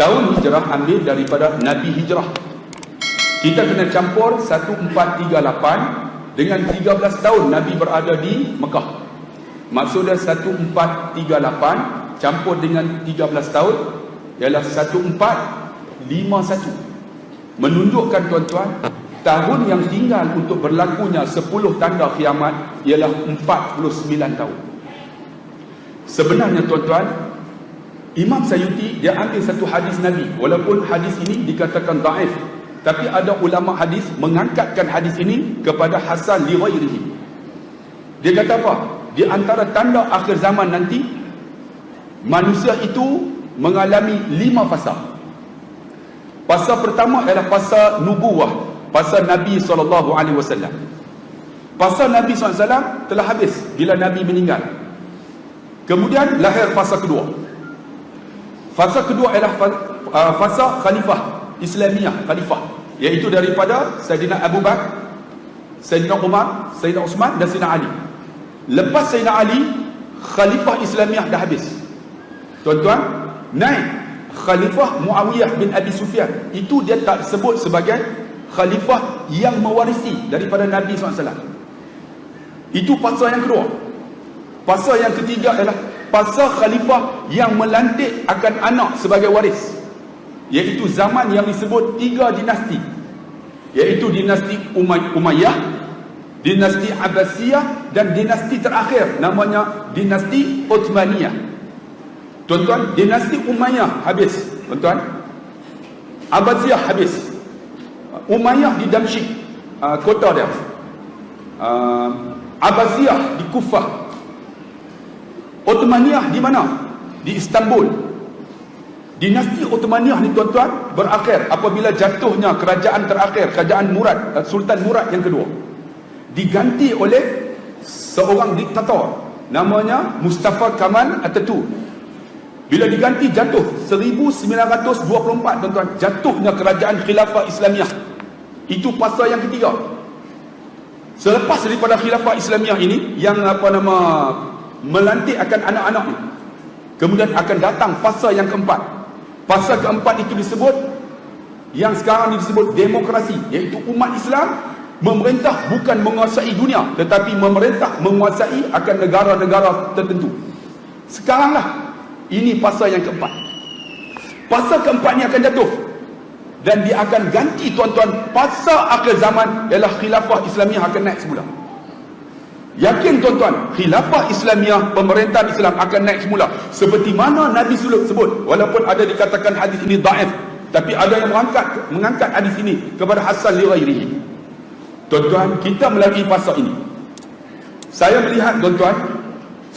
Tahun hijrah ambil daripada Nabi hijrah. Kita kena campur 1438 dengan 13 tahun Nabi berada di Mekah. Maksudnya 1438 campur dengan 13 tahun ialah 1451. Menunjukkan tuan-tuan, tahun yang tinggal untuk berlakunya 10 tanda kiamat ialah 49 tahun. Sebenarnya tuan-tuan, Imam Sayyuti dia ambil satu hadis Nabi, walaupun hadis ini dikatakan dhaif, tapi ada ulama hadis mengangkatkan hadis ini kepada Hasan li ghairihi. Dia kata apa? Di antara tanda akhir zaman nanti, manusia itu mengalami 5 fasa. Fasa pertama ialah fasa nubuwah, fasa Nabi SAW. Fasa Nabi SAW telah habis bila Nabi meninggal. Kemudian lahir fasa kedua. Fasa kedua ialah fasa khalifah Islamiyah, khalifah, iaitu daripada Sayyidina Abu Bakar, Sayyidina Umar, Sayyidina Osman dan Sayyidina Ali. Lepas Sayyidina Ali, khalifah Islamiyah dah habis. Tuan-tuan, naik khalifah Muawiyah bin Abi Sufyan. Itu dia tak sebut sebagai khalifah yang mewarisi daripada Nabi SAW. Itu fasa yang kedua. Fasa yang ketiga ialah fasa khalifah yang melantik akan anak sebagai waris, iaitu zaman yang disebut 3 dinasti, iaitu dinasti Umayyah, dinasti Abbasiyah dan dinasti terakhir namanya dinasti Uthmaniyah. Tuan-tuan, dinasti Umayyah habis, tuan-tuan. Abbasiyah habis. Umayyah di Damsyik, kota dia. Abbasiyah di Kufah. Uthmaniyah di mana? Di Istanbul. Dinasti Uthmaniyah ni tuan-tuan berakhir apabila jatuhnya kerajaan terakhir, kerajaan Murad, Sultan Murad yang kedua, diganti oleh seorang diktator namanya Mustafa Kemal Atatürk. Bila diganti, jatuh 1924 tuan-tuan, jatuhnya kerajaan khilafah Islamiyah. Itu fasa yang ketiga. Selepas daripada khilafah Islamiyah ini, yang melantik akan anak-anak ni, kemudian akan datang fasa yang keempat. Fasa keempat itu disebut, yang sekarang ini disebut demokrasi, iaitu umat Islam memerintah bukan menguasai dunia, tetapi memerintah menguasai akan negara-negara tertentu. Sekaranglah ini fasa yang keempat. Fasa keempat ni akan jatuh dan dia akan ganti tuan-tuan. Fasa akhir zaman ialah khilafah Islamiyah akan naik semula. Yakin tuan-tuan, khilafah Islamiyah, pemerintahan Islam akan naik semula seperti mana Nabi sebut. Walaupun ada dikatakan hadis ini dhaif, tapi ada yang mengangkat hadis ini kepada Hasan li ghairihi. Tuan-tuan, kita melalui fasa ini. Saya melihat tuan-tuan,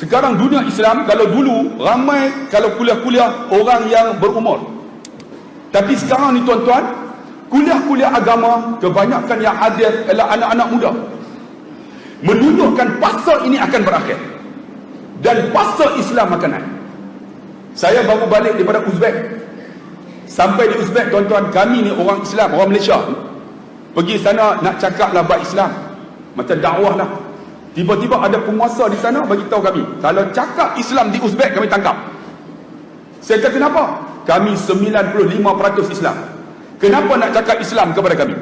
sekarang dunia Islam, kalau dulu ramai kalau kuliah-kuliah orang yang berumur, tapi sekarang ni tuan-tuan, kuliah-kuliah agama kebanyakan yang hadir adalah anak-anak muda. Menunjukkan fasa ini akan berakhir dan fasa Islam akan naik. Saya baru balik daripada Uzbek. Sampai di Uzbek tuan-tuan, kami ni orang Islam, orang Malaysia, pergi sana nak cakap lah bab Islam, macam dakwah lah. Tiba-tiba ada penguasa di sana bagi tahu kami, kalau cakap Islam di Uzbek kami tangkap. Saya kata kenapa? Kami 95% Islam. Kenapa nak cakap Islam kepada kami?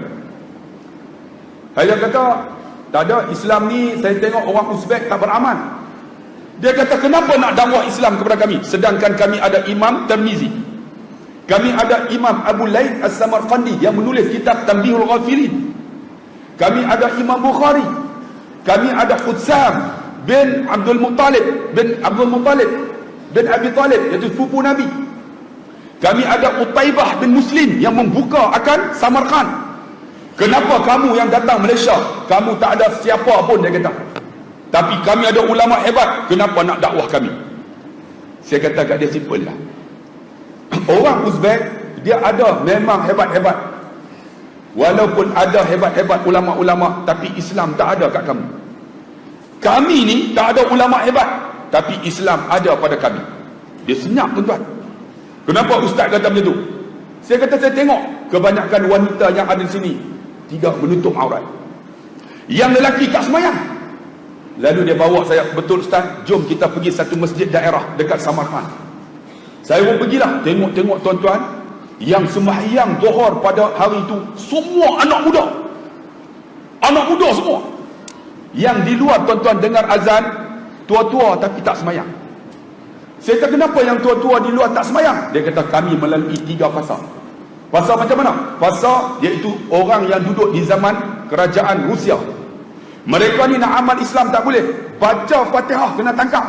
Saya kata tak ada, Islam ni saya tengok orang Uzbek tak beramal. Dia kata kenapa nak dakwah Islam kepada kami, sedangkan kami ada Imam Tirmizi, kami ada Imam Abu Laith As-Samarqandi yang menulis kitab Tanbihul Ghafilin, kami ada Imam Bukhari, kami ada Hutsam bin Abdul Muttalib bin Abi Talib, iaitu sepupu Nabi. Kami ada Utaibah bin Muslim yang membuka akan Samarkand. Kenapa kamu yang datang Malaysia, kamu tak ada siapa pun, dia kata. Tapi kami ada ulama hebat, kenapa nak dakwah kami? Saya kata kat dia simple lah. Orang Uzbek, dia ada memang hebat-hebat. Walaupun ada hebat-hebat ulama-ulama, tapi Islam tak ada kat kamu. Kami ni tak ada ulama hebat, tapi Islam ada pada kami. Dia senyap tuan-tuan. Kenapa ustaz kata macam tu? Saya kata saya tengok kebanyakan wanita yang ada di sini tidak menutup aurat. Yang lelaki tak semayang. Lalu dia bawa saya, betul ustaz, jom kita pergi satu masjid daerah dekat Samarkand. Saya pun pergilah, tengok-tengok tuan-tuan, Yang sembahyang Zuhur pada hari itu semua anak muda. Anak muda semua. Yang di luar tuan-tuan dengar azan, tua-tua tapi tak sembahyang. Saya kata, kenapa yang tua-tua di luar tak sembahyang? Dia kata, kami melalui 3 fasa. Fasa macam mana? Fasa iaitu orang yang duduk di zaman kerajaan Rusia. Mereka ni nak amal Islam tak boleh. Baca Fatihah kena tangkap.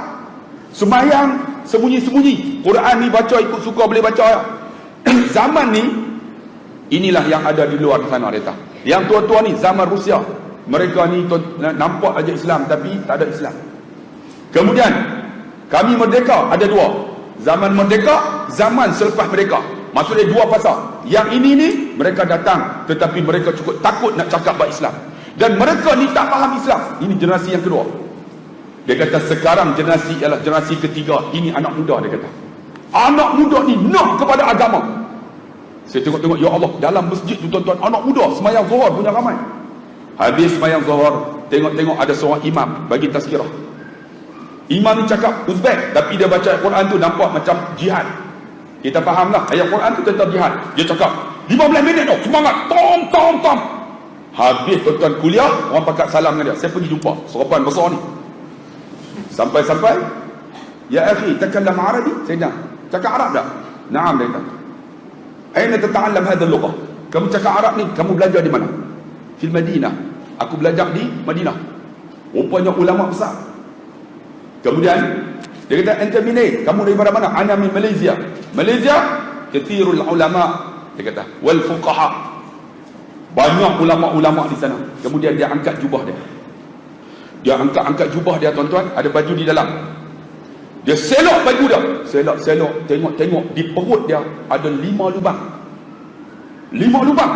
Sembahyang sembunyi-sembunyi. Quran ni baca ikut suka boleh baca ya. Zaman ni, inilah yang ada di luar sana mereka. Yang tua-tua ni zaman Rusia. Mereka ni nampak aja Islam tapi tak ada Islam. Kemudian kami merdeka ada 2. Zaman merdeka, zaman selepas merdeka. Maksudnya 2 fasa. Yang ini ni mereka datang tetapi mereka cukup takut nak cakap bab Islam. Dan mereka ni tak faham Islam. Ini generasi yang kedua. Dia kata sekarang generasi ialah generasi ketiga. Ini anak muda, dia kata. Anak muda ni nak kepada agama. Saya tengok-tengok, ya Allah, dalam masjid tu tuan-tuan, anak muda sembahyang Zuhur punya ramai. Habis sembahyang Zuhur, tengok-tengok ada seorang imam bagi tazkirah. Imam ni cakap Uzbek, tapi dia baca Quran tu nampak macam jihad. Kita fahamlah ayat Quran tu tentang jihad. Dia cakap 15 minit tu semangat, tom. Habis tuan-tuan kuliah, orang pakat salam dengan dia. Saya pergi jumpa serapan besar ni. Sampai-sampai, ya akhi, takallam Arabi? Saya dah cakap Arab tak? Naam, dia kata. Aina tata'allam hadha al-lughah? Kamu cakap Arab ni, kamu belajar di mana? Fil Madinah. Aku belajar di Madinah. Rupanya ulama besar. Kemudian dia kata, anta min ain? Kamu dari mana? Ana min Malaysia. Malaysia kathirul ulama, dia kata, wal fuqaha. Banyak ulama-ulama di sana. Kemudian dia angkat jubah dia. Dia angkat jubah dia tuan-tuan, ada baju di dalam. Dia selok baju dia. Selok, tengok di perut dia ada 5 lubang. 5 lubang.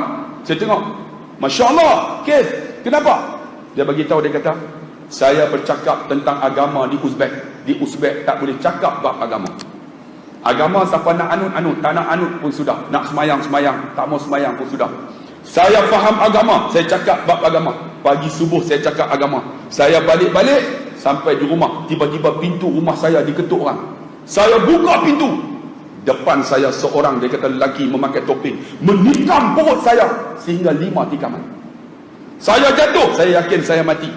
Saya tengok, Masya Allah, kes. Kenapa? Dia bagi tahu, dia kata, saya bercakap tentang agama di Uzbek. Di Uzbek tak boleh cakap bab agama. Agama siapa nak anut, tak nak anut pun sudah. Nak semayang, tak mau semayang pun sudah. Saya faham agama, saya cakap bab agama. Pagi subuh saya cakap agama. Saya balik-balik sampai di rumah, tiba-tiba pintu rumah saya diketuk orang. Saya buka pintu, depan saya seorang, dia kata lelaki memakai topeng, menikam perut saya sehingga 5 tikaman. Saya jatuh, saya yakin saya mati.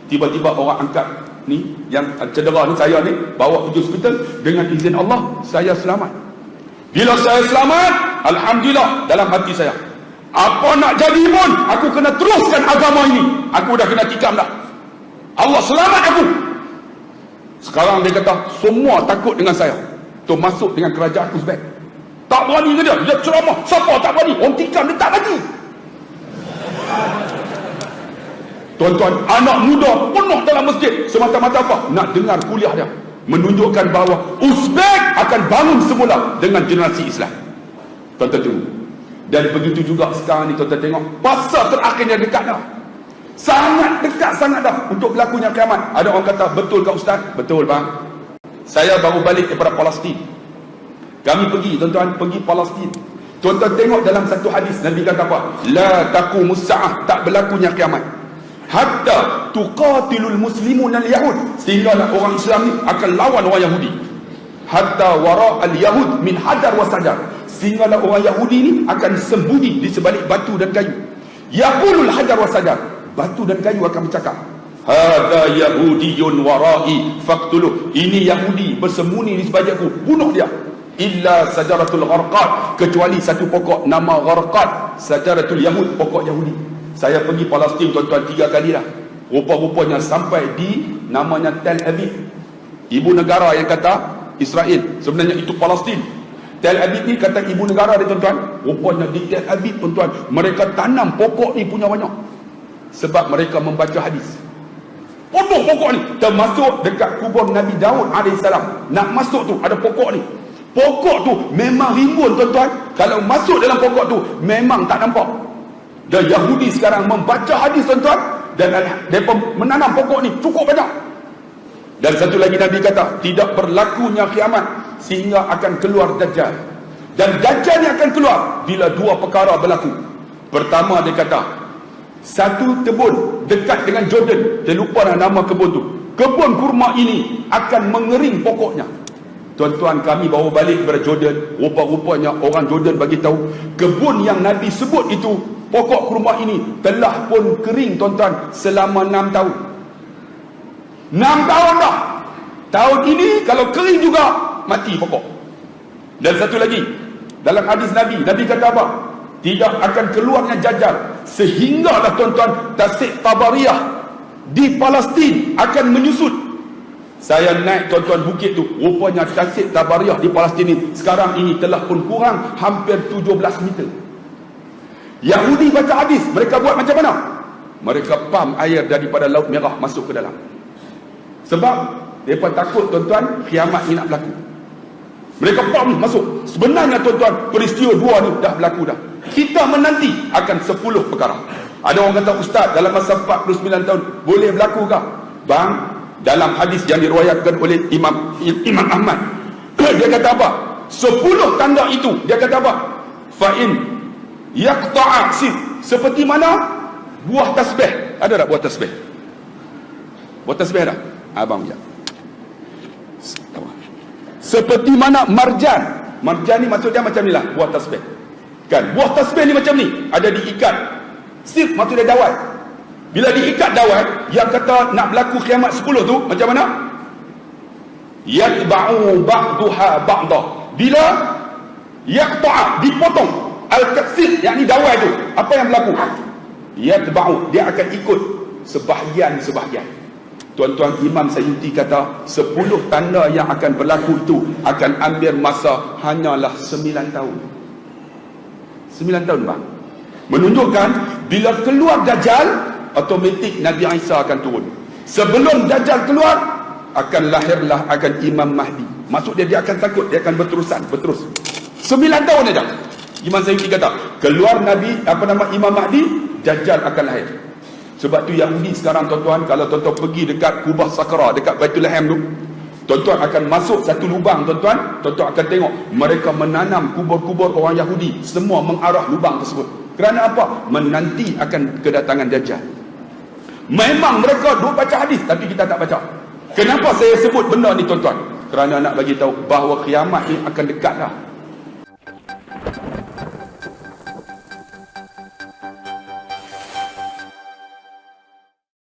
Tiba-tiba orang angkat ni, yang cedera ni, saya ni bawa pergi hospital. Dengan izin Allah saya selamat. Bila saya selamat, alhamdulillah, dalam hati saya, apa nak jadi pun aku kena teruskan agama ini. Aku dah kena tikam dah. Allah selamat aku. Sekarang dia kata semua takut dengan saya. Tu masuk dengan kerajaan Uzbek. Tak berani ke dia? Dia ceramah, siapa tak berani? Orang tikam dia tak mati. Tuan-tuan, anak muda penuh dalam masjid. Semata-mata apa? Nak dengar kuliah dia. Menunjukkan bahawa Uzbek akan bangun semula dengan generasi Islam. Tuan-tuan tunggu. Dan begitu juga sekarang ni tuan-tuan tengok, fasa terakhirnya dekat dah. Sangat dekat sangat dah untuk berlakunya kiamat. Ada orang kata, betul ke Ustaz? Betul bang. Saya baru balik daripada Palestin. Kami pergi, tuan-tuan, pergi Palestin. Tuan-tuan tengok dalam satu hadis, Nabi kata apa? La taqumus sa'ah, tak berlakunya kiamat. Hatta tuqatilul muslimun al-yahud, sehingga orang Islam ni akan lawan orang Yahudi. Hatta wara al-yahud min hajar wa sajar, sehingga orang Yahudi ni akan sembunyi di sebalik batu dan kayu. Yaqulul hajar wa sajar, batu dan kayu akan bercakap, hadza yahudiyun warai faqtuluh, ini Yahudi bersembunyi di sebalik aku, bunuh dia. Illa sajaratul gharqad, kecuali satu pokok nama gharqad, sajaratul yahud, pokok Yahudi. Saya pergi Palestin tuan-tuan 3 kali dah. Rupa-rupanya sampai di namanya Tel Aviv. Ibu negara yang kata Israel, sebenarnya itu Palestin. Tel Aviv ni kata ibu negara dia tuan-tuan. Rupanya di Tel Aviv tuan-tuan, mereka tanam pokok ni punya banyak. Sebab mereka membaca hadis. Penuh pokok ni, termasuk dekat kubur Nabi Daud AS. Nak masuk tu ada pokok ni. Pokok tu memang rimbun tuan-tuan. Kalau masuk dalam pokok tu memang tak nampak. Dan Yahudi sekarang membaca hadis tuan-tuan, dan mereka menanam pokok ni cukup banyak. Dan satu lagi Nabi kata, tidak berlakunya kiamat sehingga akan keluar Dajjal. Dan Dajjal ni akan keluar bila 2 perkara berlaku. Pertama dia kata, satu kebun dekat dengan Jordan, saya lupa nama kebun tu, kebun kurma ini akan mengering pokoknya. Tuan-tuan, kami bawa balik daripada Jordan. Rupa-rupanya orang Jordan bagi tahu kebun yang Nabi sebut itu, pokok kurma ini telah pun kering tuan-tuan selama 6 tahun. 6 tahun dah. Tahun ini kalau kering juga mati pokok. Dan satu lagi, dalam hadis Nabi kata apa? Tidak akan keluarnya Dajjal sehinggalah tuan-tuan Tasik Tabariyah di Palestin akan menyusut. Saya naik tuan-tuan bukit tu, rupanya Tasik Tabariyah di Palestin ini sekarang ini telah pun kurang hampir 17 meter. Yahudi baca hadis, mereka buat macam mana? Mereka pam air daripada Laut Merah masuk ke dalam. Sebab mereka takut tuan-tuan kiamat ni nak berlaku. Mereka pam masuk. Sebenarnya tuan-tuan, peristiwa dua ni dah berlaku dah. Kita menanti akan 10 perkara. Ada orang kata, Ustaz, dalam masa 49 tahun boleh berlaku ke? Bang, dalam hadis yang diriwayatkan oleh Imam Ahmad, dia kata apa? 10 tanda itu, dia kata apa? Fa'in yaqta'a sib, seperti mana buah tasbih. Ada tak buah tasbih? Buah tasbih ada? Abang ya. Seperti mana marjan. Marjan ni maksudnya macam ni lah, buah tasbih. Kan? Buah tasbih ni macam ni, ada diikat. Sib maksudnya dawai. Bila diikat dawai, yang kata nak berlaku kiamat 10 tu, macam mana? Yatba'u ba'duha ba'da. Bila yaqta'a, dipotong. Al-katsir, yakni dawai tu, apa yang berlaku? Yatba'u, dia akan ikut sebahagian-sebahagian. Tuan-tuan, Imam Sayyuti kata 10 tanda yang akan berlaku itu akan ambil masa hanyalah 9 tahun. 9 tahun bang. Menunjukkan bila keluar Dajjal, automatik Nabi Isa akan turun. Sebelum Dajjal keluar, akan lahirlah Imam Mahdi. Maksud dia akan takut, dia akan berterus. 9 tahun saja. Imam Sayyuti kata, keluar Nabi, Imam Mahdi, Dajjal akan lahir. Sebab tu Yahudi sekarang tuan-tuan, kalau tuan-tuan pergi dekat Kubah Sakra, dekat Baitul Laham tu, tuan-tuan akan masuk satu lubang tuan-tuan akan tengok mereka menanam kubur-kubur orang Yahudi, semua mengarah lubang tersebut. Kerana apa? Menanti akan kedatangan Dajjal. Memang mereka duk baca hadis, tapi kita tak baca. Kenapa saya sebut benda ni tuan-tuan? Kerana nak bagi tahu bahawa kiamat ni akan dekat dah.